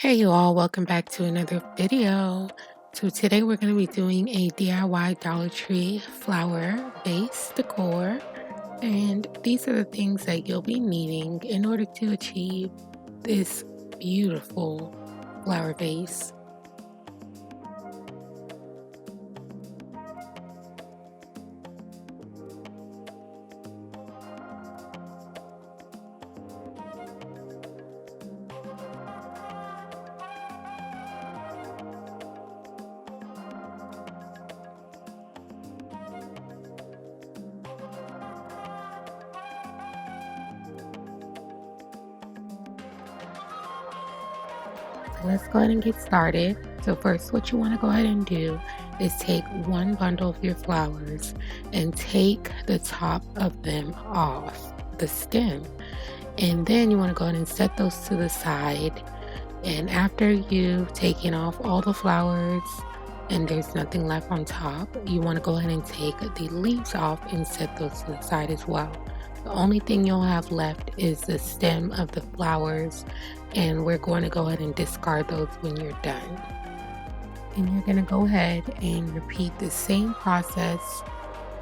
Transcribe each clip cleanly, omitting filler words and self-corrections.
Hey you all, welcome back to another video. So today we're going to be doing a DIY Dollar Tree flower vase decor, and these are the things that you'll be needing in order to achieve this beautiful flower vase. Let's go ahead and get started. So first, what you want to go ahead and do is take one bundle of your flowers and take the top of them off the stem. And then you want to go ahead and set those to the side. And after you've taken off all the flowers and there's nothing left on top, you want to go ahead and take the leaves off and set those to the side as well. The only thing you'll have left is the stem of the flowers, and we're going to go ahead and discard those when you're done. And you're going to go ahead and repeat the same process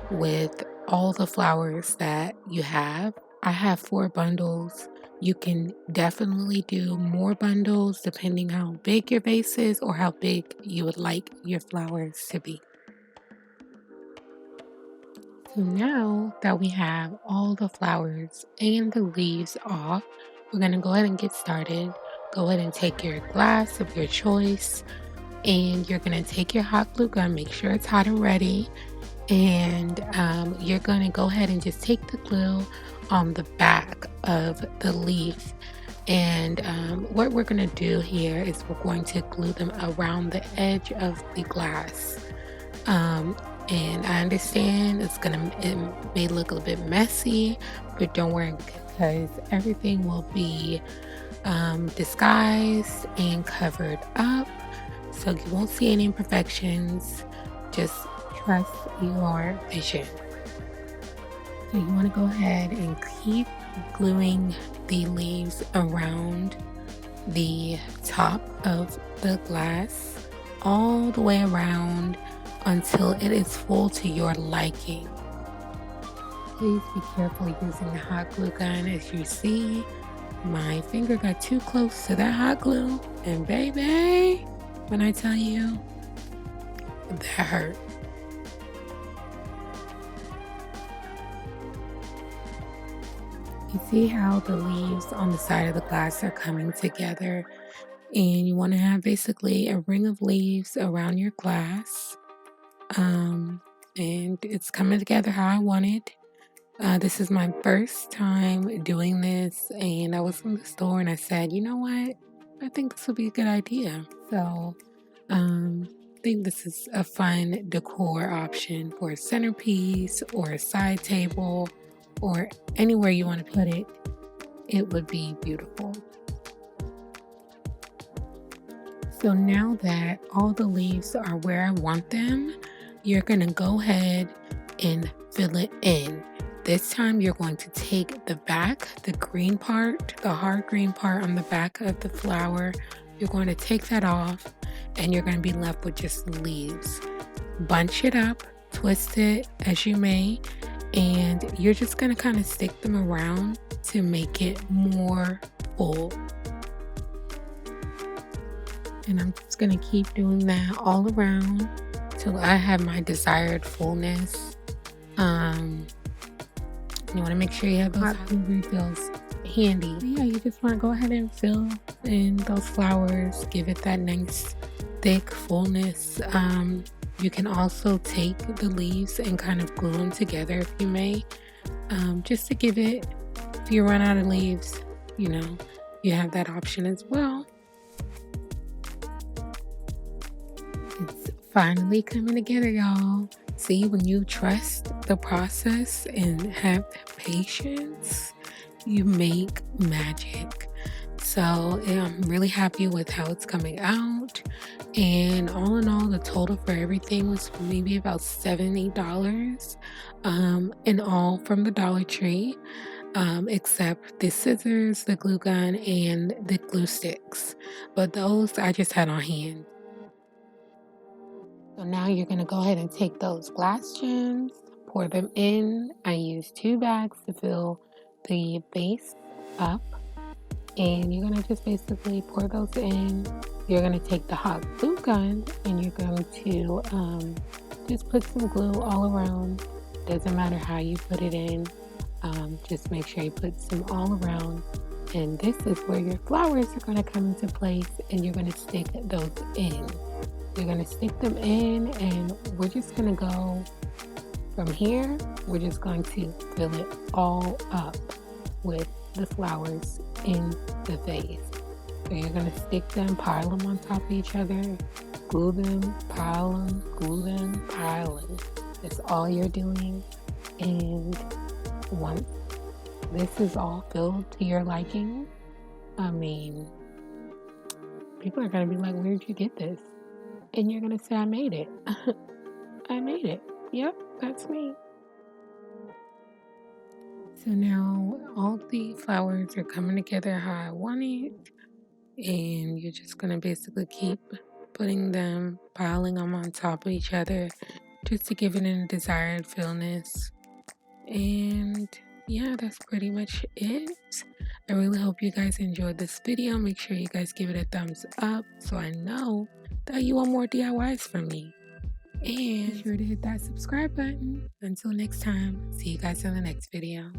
with all the flowers that you have. I have 4 bundles. You can definitely do more bundles depending how big your vase is or how big you would like your flowers to be. So now that we have all the flowers and the leaves off, we're going to go ahead and get started. Go ahead and take your glass of your choice, and you're going to take your hot glue gun, make sure it's hot and ready, and you're going to go ahead and just take the glue on the back of the leaf. And what we're going to do here is we're going to glue them around the edge of the glass. And I understand it may look a little bit messy, but don't worry, because everything will be disguised and covered up, so you won't see any imperfections. Just trust your vision. So you want to go ahead and keep gluing the leaves around the top of the glass all the way around until it is full to your liking. Please be careful using the hot glue gun. As you see, my finger got too close to that hot glue, and baby, when I tell you, that hurt. You see how the leaves on the side of the glass are coming together, and you want to have basically a ring of leaves around your glass. And it's coming together how I wanted. This is my first time doing this, and I was in the store and I said, you know what? I think this would be a good idea. So I think this is a fun decor option for a centerpiece or a side table or anywhere you want to put it. It would be beautiful. So now that all the leaves are where I want them, you're going to go ahead and fill it in. This time you're going to take the back, the green part, the hard green part on the back of the flower. You're going to take that off, and you're going to be left with just the leaves. Bunch it up, twist it as you may, and you're just going to kind of stick them around to make it more full. And I'm just going to keep doing that all around till I have my desired fullness. You want to make sure you have those hot glue refills handy. But yeah, you just want to go ahead and fill in those flowers, give it that nice thick fullness. You can also take the leaves and kind of glue them together if you may, just to give it, if you run out of leaves, you know, you have that option as well. It's finally coming together, y'all. See, when you trust the process and have patience, you make magic. So I'm really happy with how it's coming out. And all in all, the total for everything was maybe about $70 in all from the Dollar Tree. except the scissors, the glue gun, and the glue sticks. But those I just had on hand. So now you're going to go ahead and take those glass gems, pour them in. I used 2 bags to fill the base up, and you're going to just basically pour those in. You're going to take the hot glue gun and you're going to just put some glue all around. Doesn't matter how you put it in, just make sure you put some all around. And this is where your flowers are going to come into place, and you're going to stick those in. You're going to stick them in, and we're just going to go from here. We're just going to fill it all up with the flowers in the vase. So you're going to stick them, pile them on top of each other, glue them, pile them, glue them, pile them. That's all you're doing. And once this is all filled to your liking, I mean, people are going to be like, where did you get this? And you're going to say, I made it. I made it. Yep, that's me. So now all the flowers are coming together how I want it. And you're just going to basically keep putting them, piling them on top of each other just to give it a desired fillness. And yeah, that's pretty much it. I really hope you guys enjoyed this video. Make sure you guys give it a thumbs up so I know that you want more DIYs from me. And be sure to hit that subscribe button. Until next time, see you guys in the next video.